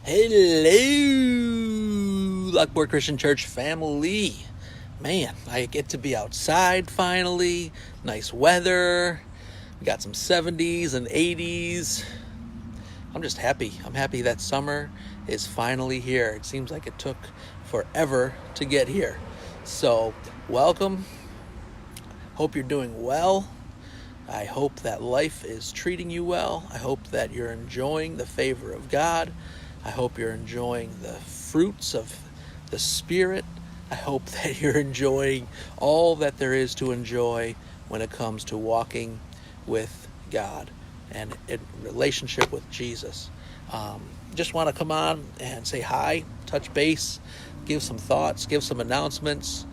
Hello, Lockport Christian Church family. Man, I get to be outside finally. Nice weather. We got some 70s and 80s. I'm just happy. I'm happy that summer is finally here. It seems like it took forever to get here. So, welcome. Hope you're doing well. I hope that life is treating you well. I hope that you're enjoying the favor of God. I hope you're enjoying the fruits of the Spirit. I hope that you're enjoying all that there is to enjoy when it comes to walking with God and in relationship with Jesus. Just want to come on and say hi, touch base, give some thoughts, give some announcements.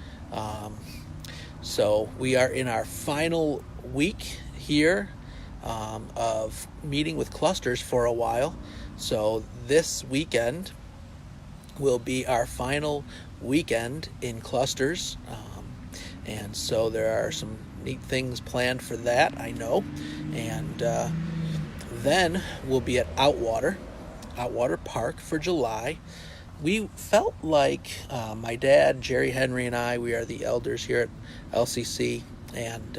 So we are in our final week here of meeting with clusters for a while. So this weekend will be our final weekend in clusters. And so there are some neat things planned for that, I know. And then we'll be at Outwater Park for July. We felt like my dad, Jerry Henry, and I, we are the elders here at LCC, and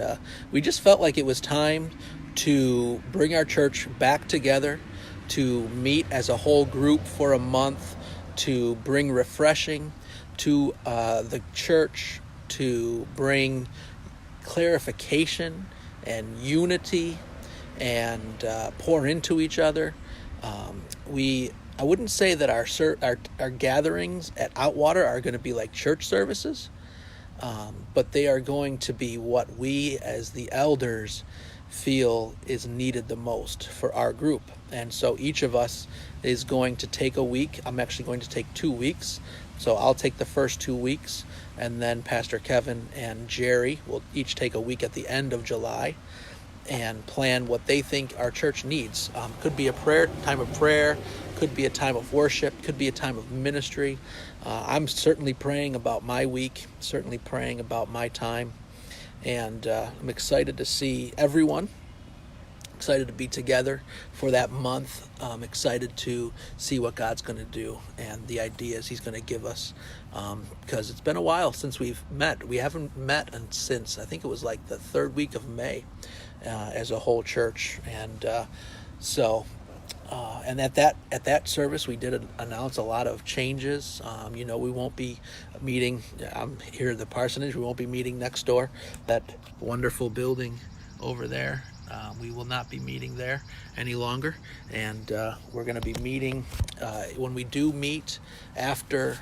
we just felt like it was time to bring our church back together, to meet as a whole group for a month, to bring refreshing to the church, to bring clarification and unity and pour into each other. I wouldn't say that our gatherings at Outwater are going to be like church services, but they are going to be what we as the elders feel is needed the most for our group. And so each of us is going to take a week. I'm actually going to take 2 weeks. So I'll take the first 2 weeks, and then Pastor Kevin and Jerry will each take a week at the end of July and plan what they think our church needs. Could be a time of prayer, could be a time of worship, could be a time of ministry. I'm certainly praying about my week, certainly praying about my time, and I'm excited to see everyone, excited to be together for that month. I'm excited to see what God's going to do and the ideas he's going to give us, because it's been a while since we've met. We haven't met since, I think it was like the third week of May as a whole church. And and at that service, we did announce a lot of changes. We won't be meeting. I'm here at the parsonage. We won't be meeting next door, that wonderful building over there. We will not be meeting there any longer, and we're going to be meeting when we do meet after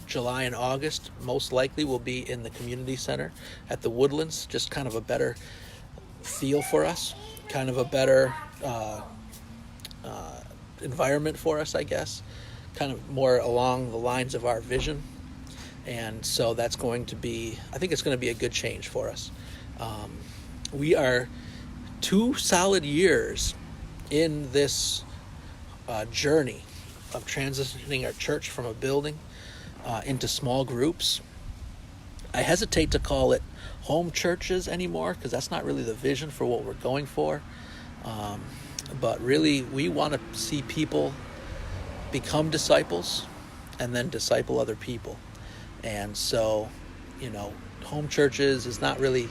July and August. Most likely we'll be in the community center at the Woodlands, just kind of a better feel for us, kind of a better environment for us, I guess, kind of more along the lines of our vision. And so that's going to be, I think it's going to be a good change for us. We are 2 solid years in this journey of transitioning our church from a building into small groups. I hesitate to call it home churches anymore, because that's not really the vision for what we're going for. But really, we want to see people become disciples and then disciple other people. And so, home churches is not really,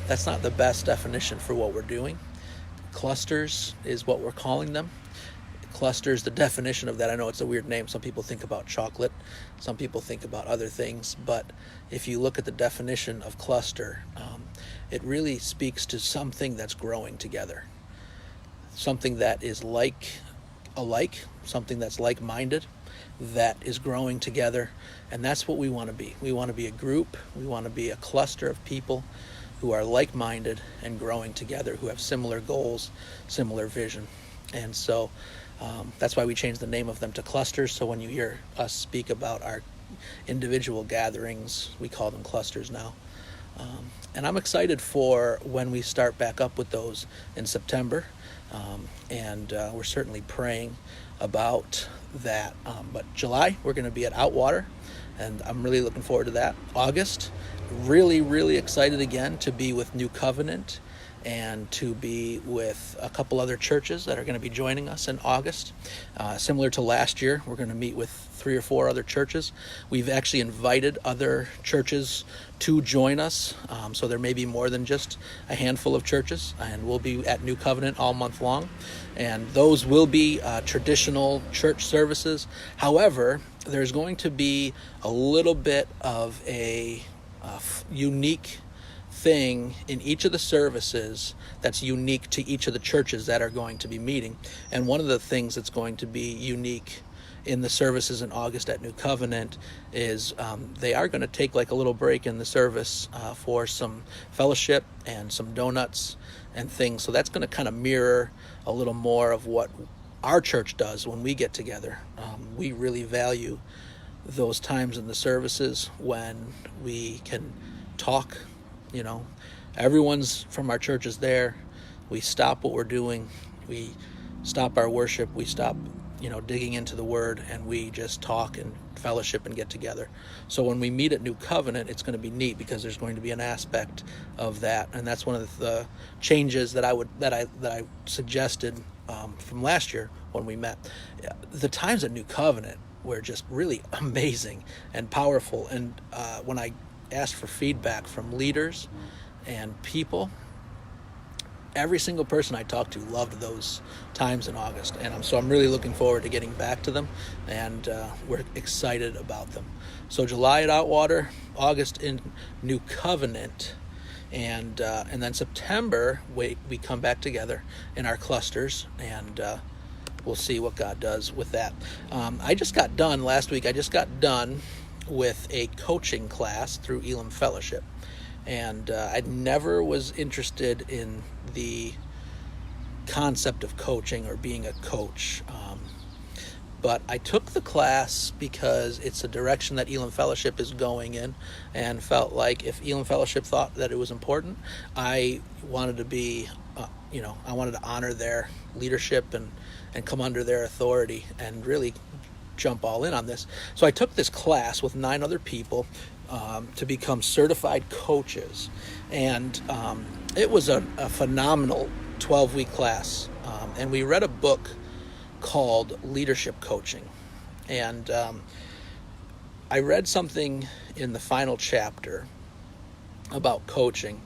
that's not the best definition for what we're doing. Clusters is what we're calling them. Clusters, the definition of that, I know it's a weird name. Some people think about chocolate. Some people think about other things. But if you look at the definition of cluster, it really speaks to something that's growing together. Something that is alike, something that's like-minded, that is growing together. And that's what we want to be. We want to be a group. We want to be a cluster of people who are like-minded and growing together, who have similar goals, similar vision. And so that's why we changed the name of them to clusters. So when you hear us speak about our individual gatherings, we call them clusters now. And I'm excited for when we start back up with those in September. And we're certainly praying about that. But July, we're going to be at Outwater, and I'm really looking forward to that. August, really, really excited again to be with New Covenant and to be with a couple other churches that are going to be joining us in August. Similar to last year, we're going to meet with 3 or 4 other churches. We've actually invited other churches to join us, so there may be more than just a handful of churches, and we'll be at New Covenant all month long, and those will be traditional church services. However, there's going to be a little bit of a unique thing in each of the services that's unique to each of the churches that are going to be meeting. And one of the things that's going to be unique in the services in August at New Covenant is they are going to take like a little break in the service for some fellowship and some donuts and things. So that's going to kind of mirror a little more of what our church does when we get together. We really value those times in the services when we can talk. You know, everyone's from our church is there. We stop what we're doing. We stop our worship. We stop, digging into the Word, and we just talk and fellowship and get together. So when we meet at New Covenant, it's going to be neat because there's going to be an aspect of that, and that's one of the changes that I suggested from last year when we met. The times at New Covenant were just really amazing and powerful, and when I asked for feedback from leaders and people, every single person I talked to loved those times in August, and so I'm really looking forward to getting back to them, and we're excited about them. So July at Outwater, August in New Covenant, and then September we come back together in our clusters, and we'll see what God does with that. Last week I just got done with a coaching class through Elam Fellowship, and I never was interested in the concept of coaching or being a coach, but I took the class because it's a direction that Elam Fellowship is going in, and felt like if Elam Fellowship thought that it was important, I wanted to be I wanted to honor their leadership and come under their authority and really jump all in on this. So I took this class with 9 other people to become certified coaches, and it was a phenomenal 12-week class, and we read a book called Leadership Coaching, and I read something in the final chapter about coaching,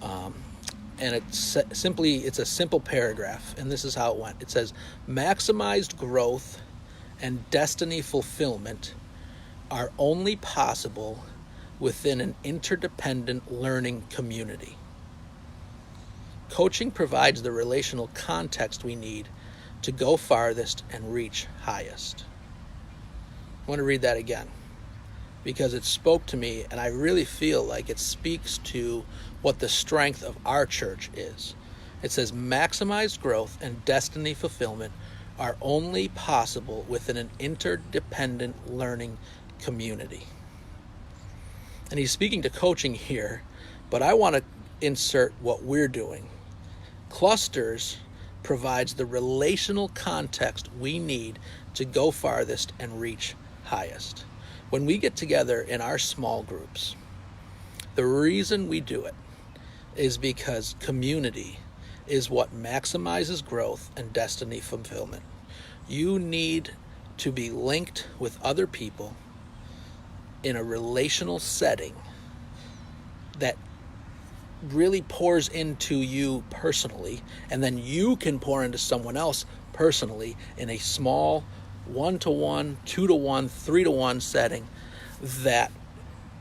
and it's a simple paragraph, and this is how it went. It says, maximized growth and destiny fulfillment are only possible within an interdependent learning community. Coaching provides the relational context we need to go farthest and reach highest. I want to read that again because it spoke to me, and I really feel like it speaks to what the strength of our church is. It says maximized growth and destiny fulfillment are only possible within an interdependent learning community. And he's speaking to coaching here, but I want to insert what we're doing. Clusters provides the relational context we need to go farthest and reach highest. When we get together in our small groups, the reason we do it is because community is what maximizes growth and destiny fulfillment. You need to be linked with other people in a relational setting that really pours into you personally, and then you can pour into someone else personally in a small 1-to-1, 2-to-1, 3-to-1 setting that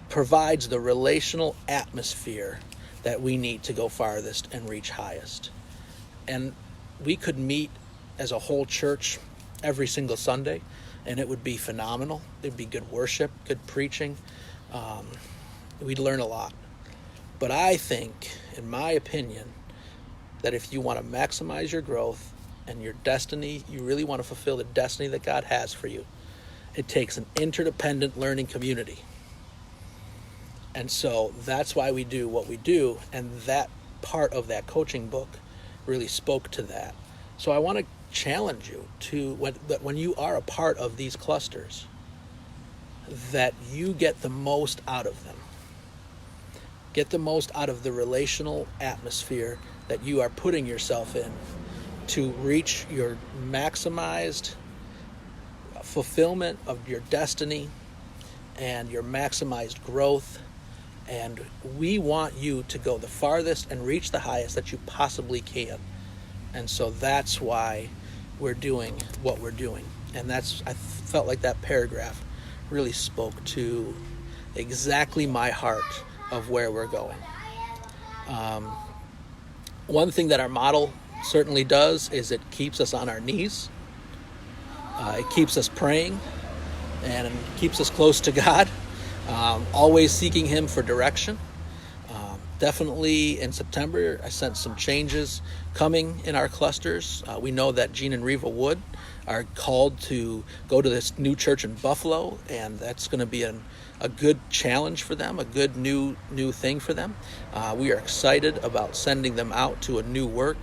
provides the relational atmosphere that we need to go farthest and reach highest. And we could meet as a whole church every single Sunday, and it would be phenomenal. It'd be good worship, good preaching. We'd learn a lot. But I think, in my opinion, that if you want to maximize your growth and your destiny, you really want to fulfill the destiny that God has for you, it takes an interdependent learning community. And so that's why we do what we do, and that part of that coaching book really spoke to that. So I want to challenge you to, when you are a part of these clusters, that you get the most out of them. Get the most out of the relational atmosphere that you are putting yourself in to reach your maximized fulfillment of your destiny and your maximized growth. And we want you to go the farthest and reach the highest that you possibly can. And so that's why we're doing what we're doing. And I felt like that paragraph really spoke to exactly my heart of where we're going. One thing that our model certainly does is it keeps us on our knees. It keeps us praying and keeps us close to God, always seeking Him for direction. Definitely in September, I sense some changes coming in our clusters. We know that Gene and Reva Wood are called to go to this new church in Buffalo, and that's going to be a good challenge for them, a good new thing for them. We are excited about sending them out to a new work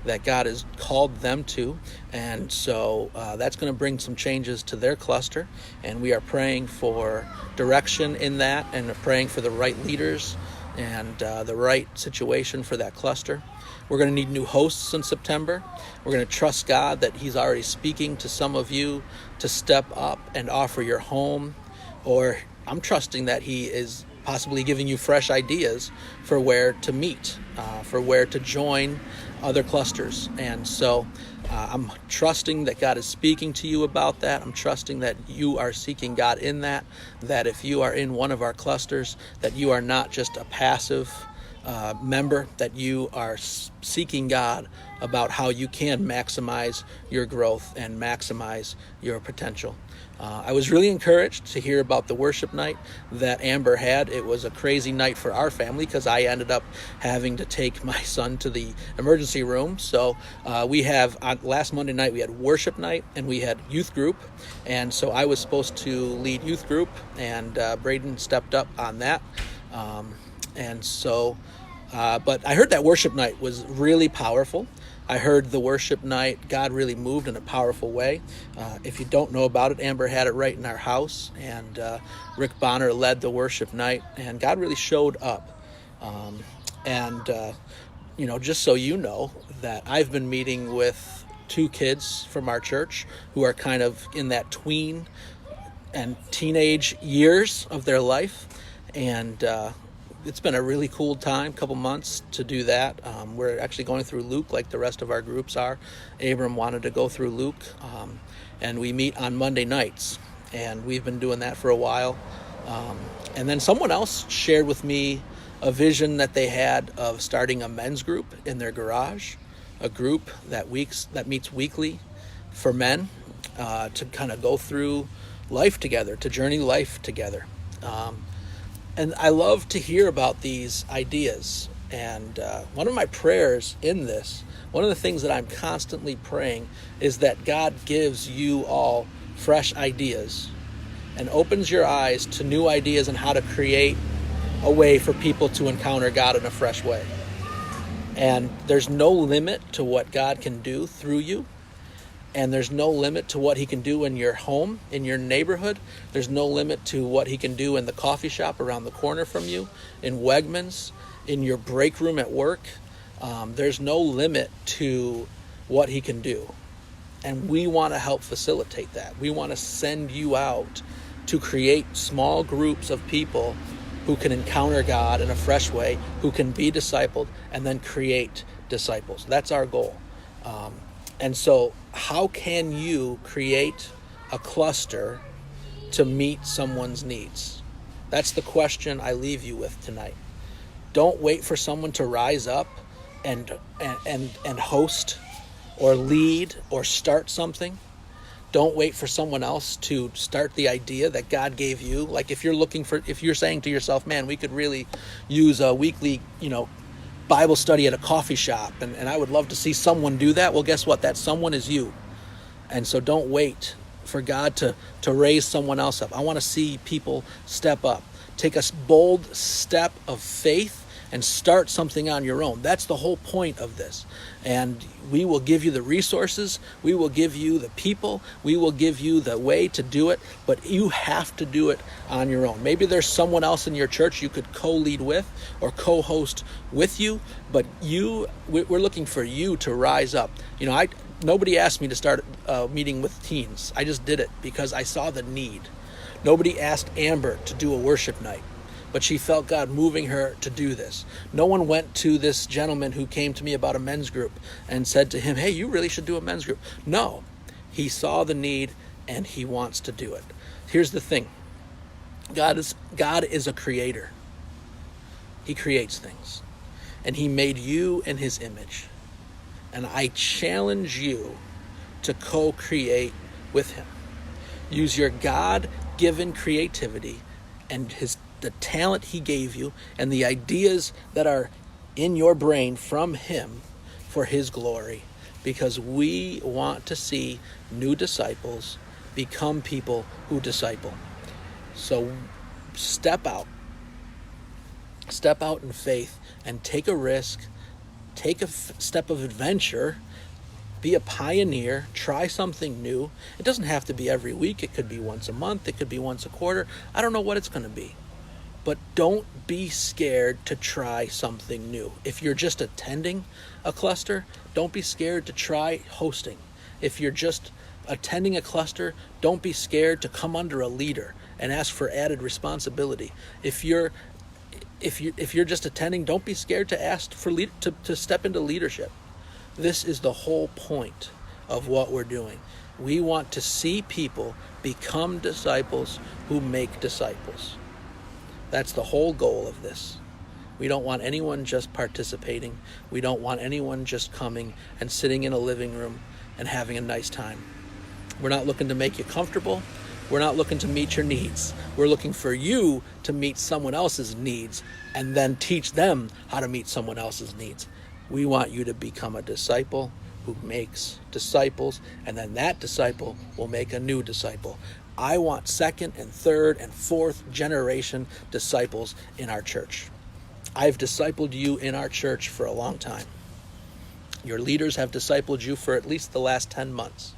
that God has called them to, and so that's going to bring some changes to their cluster, and we are praying for direction in that and praying for the right leaders and the right situation for that cluster. We're going to need new hosts in September. We're going to trust God that He's already speaking to some of you to step up and offer your home, or I'm trusting that He is possibly giving you fresh ideas for where to meet, for where to join other clusters. And so I'm trusting that God is speaking to you about that. I'm trusting that you are seeking God in that if you are in one of our clusters, that you are not just a passive member, that you are seeking God about how you can maximize your growth and maximize your potential. I was really encouraged to hear about the worship night that Amber had. It was a crazy night for our family because I ended up having to take my son to the emergency room. So last Monday night we had worship night and we had youth group. And so I was supposed to lead youth group, and Braden stepped up on that. But I heard that worship night was really powerful. I heard the worship night, God really moved in a powerful way. If you don't know about it, Amber had it right in our house, and Rick Bonner led the worship night, and God really showed up. Just so you know, that I've been meeting with 2 kids from our church who are kind of in that tween and teenage years of their life, and it's been a really cool time, couple months to do that. We're actually going through Luke like the rest of our groups are. Abram wanted to go through Luke, and we meet on Monday nights, and we've been doing that for a while. And then someone else shared with me a vision that they had of starting a men's group in their garage, a group that meets weekly for men to kind of go through life together, to journey life together. And I love to hear about these ideas. And one of my prayers in this, one of the things that I'm constantly praying, is that God gives you all fresh ideas and opens your eyes to new ideas on how to create a way for people to encounter God in a fresh way. And there's no limit to what God can do through you. And there's no limit to what He can do in your home, in your neighborhood. There's no limit to what He can do in the coffee shop around the corner from you, in Wegmans, in your break room at work. There's no limit to what He can do. And we want to help facilitate that. We want to send you out to create small groups of people who can encounter God in a fresh way, who can be discipled, and then create disciples. That's our goal. And so how can you create a cluster to meet someone's needs? That's the question I leave you with tonight. Don't wait for someone to rise up and host or lead or start something. Don't wait for someone else to start the idea that God gave you. Like if you're saying to yourself, man, we could really use a weekly, Bible study at a coffee shop, and I would love to see someone do that. Well, guess what? That someone is you. And so don't wait for God to raise someone else up. I want to see people step up, take a bold step of faith and start something on your own. That's the whole point of this. And we will give you the resources, we will give you the people, we will give you the way to do it, but you have to do it on your own. Maybe there's someone else in your church you could co-lead with or co-host with you, but we're looking for you to rise up. Nobody asked me to start a meeting with teens. I just did it because I saw the need. Nobody asked Amber to do a worship night, but she felt God moving her to do this. No one went to this gentleman who came to me about a men's group and said to him, hey, you really should do a men's group. No, he saw the need and he wants to do it. Here's the thing. God is a creator. He creates things, and he made you in his image. And I challenge you to co-create with him. Use your God-given creativity and the talent he gave you and the ideas that are in your brain from him for his glory, because we want to see new disciples become people who disciple. So step out in faith and take a risk, take a step of adventure, be a pioneer, try something new. It doesn't have to be every week. It could be once a month. It could be once a quarter. I don't know what it's going to be. But don't be scared to try something new. If you're just attending a cluster, don't be scared to try hosting. If you're just attending a cluster, don't be scared to come under a leader and ask for added responsibility. If you're just attending, don't be scared to ask for to step into leadership. This is the whole point of what we're doing. We want to see people become disciples who make disciples. That's the whole goal of this. We don't want anyone just participating. We don't want anyone just coming and sitting in a living room and having a nice time. We're not looking to make you comfortable. We're not looking to meet your needs. We're looking for you to meet someone else's needs and then teach them how to meet someone else's needs. We want you to become a disciple who makes disciples, and then that disciple will make a new disciple. I want second and third and fourth generation disciples in our church. I've discipled you in our church for a long time. Your leaders have discipled you for at least the last 10 months.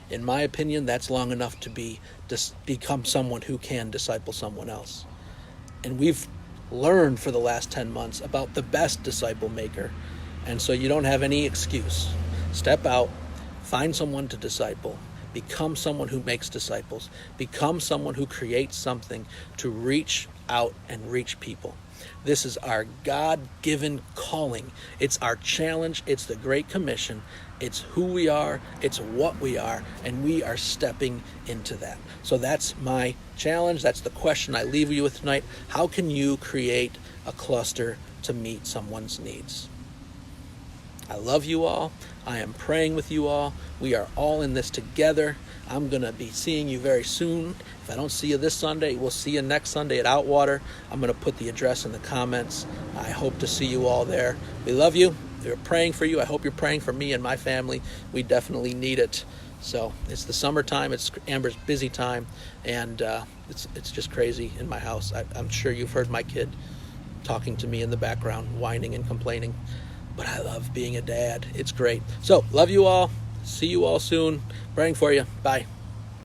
In my opinion, that's long enough to become someone who can disciple someone else. And we've learned for the last 10 months about the best disciple maker. And so you don't have any excuse. Step out, find someone to disciple, become someone who makes disciples, become someone who creates something to reach out and reach people. This is our God-given calling. It's our challenge. It's the Great Commission. It's who we are. It's what we are. And we are stepping into that. So that's my challenge. That's the question I leave you with tonight. How can you create a cluster to meet someone's needs? I love you all. I am praying with you all. We are all in this together. I'm going to be seeing you very soon. If I don't see you this Sunday, we'll see you next Sunday at Outwater. I'm going to put the address in the comments. I hope to see you all there. We love you. We're praying for you. I hope you're praying for me and my family. We definitely need it. So it's the summertime. It's Amber's busy time, and it's just crazy in my house. I'm sure you've heard my kid talking to me in the background, whining and complaining. But I love being a dad. It's great. So, love you all. See you all soon. Praying for you. Bye.